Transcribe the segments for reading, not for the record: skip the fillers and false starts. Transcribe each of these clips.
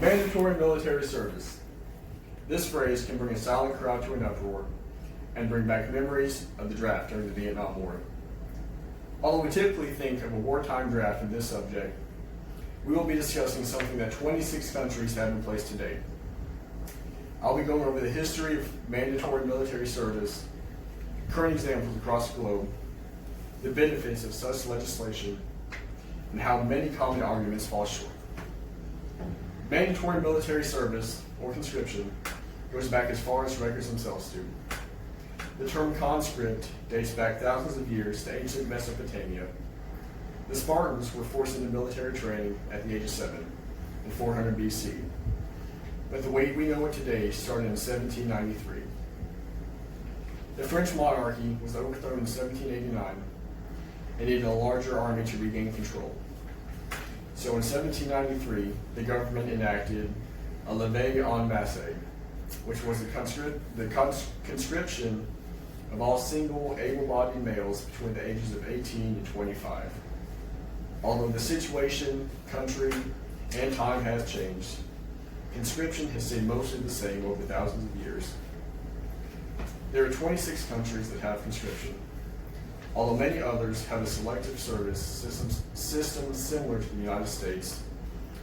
Mandatory military service. This phrase can bring a silent crowd to an uproar and bring back memories of the draft during the Vietnam War. Although we typically think of a wartime draft in this subject, we will be discussing something that 26 countries have in place today. I'll be going over the history of mandatory military service, current examples across the globe, the benefits of such legislation, and how many common arguments fall short. Mandatory military service, or conscription, goes back as far as records themselves do. The term conscript dates back thousands of years to ancient Mesopotamia. The Spartans were forced into military training at the age of 7 in 400 BC. But the way we know it today started in 1793. The French monarchy was overthrown in 1789 and needed a larger army to regain control. So in 1793, the government enacted a levée en masse, which was the conscription of all single, able-bodied males between the ages of 18 and 25. Although the situation, country, and time has changed, conscription has stayed mostly the same over thousands of years. There are 26 countries that have conscription, although many others have a selective service system similar to the United States,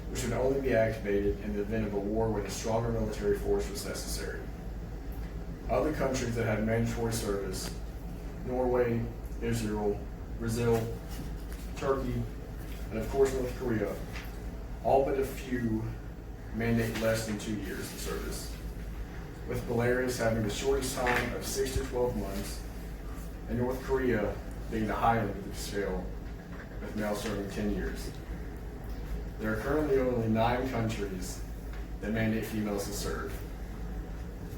which would only be activated in the event of a war when a stronger military force was necessary. Other countries that have mandatory service: Norway, Israel, Brazil, Turkey, and of course North Korea, all but a few mandate less than 2 years of service, with Belarus having the shortest time of 6 to 12 months, and North Korea being the high end of the scale, with males serving 10 years. There are currently only 9 countries that mandate females to serve,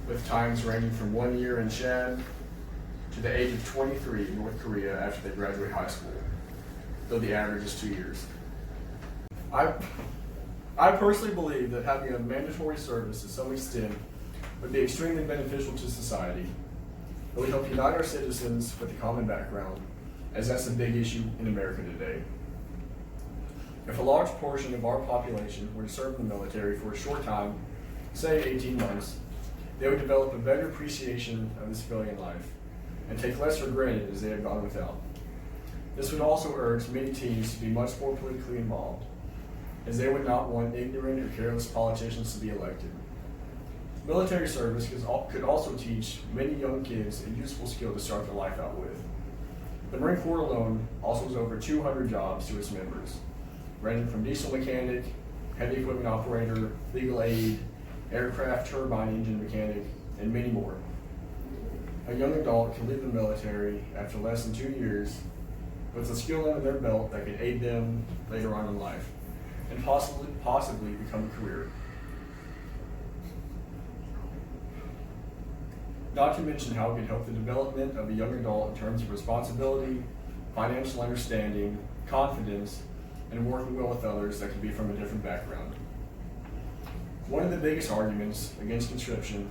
with times ranging from 1 year in Chad to the age of 23 in North Korea after they graduate high school, though the average is 2 years. I personally believe that having a mandatory service to some extent would be extremely beneficial to society. It would help unite our citizens with a common background, as that's a big issue in America today. If a large portion of our population were to serve in the military for a short time, say 18 months, they would develop a better appreciation of the civilian life and take less for granted as they have gone without. This would also urge many teens to be much more politically involved, as they would not want ignorant or careless politicians to be elected. Military service could also teach many young kids a useful skill to start their life out with. The Marine Corps alone also has over 200 jobs to its members, ranging from diesel mechanic, heavy equipment operator, legal aid, aircraft turbine engine mechanic, and many more. A young adult can leave the military after less than 2 years with a skill under their belt that could aid them later on in life, and possibly become a career. Not to mention how it could help the development of a young adult in terms of responsibility, financial understanding, confidence, and working well with others that could be from a different background. One of the biggest arguments against conscription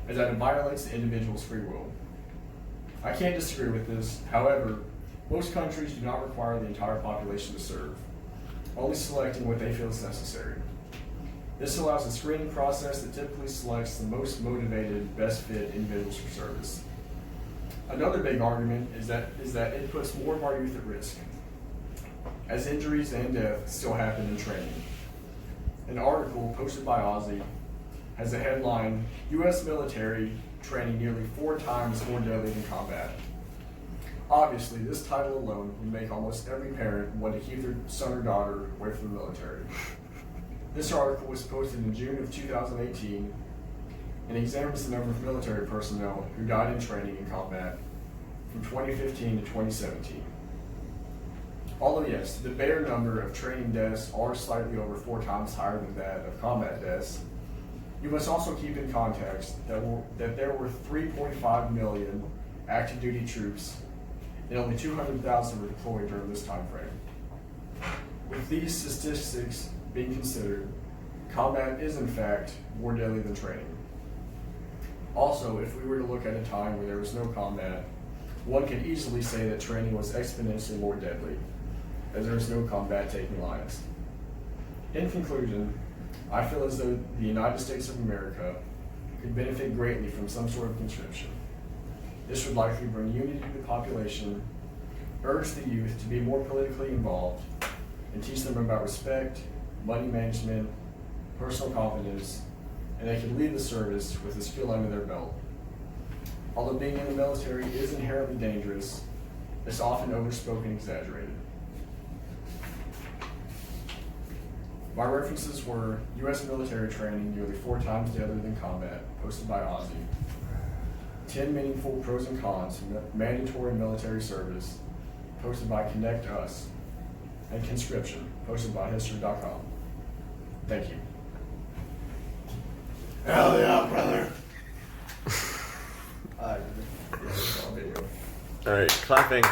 is that it violates the individual's free will. I can't disagree with this. However, most countries do not require the entire population to serve, only selecting what they feel is necessary. This allows a screening process that typically selects the most motivated, best fit individuals for service. Another big argument is that it puts more of our youth at risk, as injuries and death still happen in training. An article posted by Aussie has the headline, "U.S. military training nearly 4 times more deadly than combat." Obviously, this title alone would make almost every parent want to keep their son or daughter away from the military. This article was posted in June of 2018 and examines the number of military personnel who died in training in combat from 2015 to 2017. Although yes, the bare number of training deaths are slightly over 4 times higher than that of combat deaths, you must also keep in context that there were 3.5 million active duty troops and only 200,000 were deployed during this time frame. With these statistics being considered, combat is in fact more deadly than training. Also, if we were to look at a time where there was no combat, one could easily say that training was exponentially more deadly, as there is no combat taking lives. In conclusion, I feel as though the United States of America could benefit greatly from some sort of conscription. This would likely bring unity to the population, urge the youth to be more politically involved, and teach them about respect, money management, personal confidence, and they could leave the service with a skill under their belt. Although being in the military is inherently dangerous, it's often overspoken and exaggerated. My references were U.S. military training nearly 4 times deadlier than combat, posted by Ozzy. 10 meaningful pros and cons of mandatory military service, posted by Connect Us. And conscription, posted by History.com. Thank you. Hell yeah, brother. Yeah, it's all video. All right, clapping.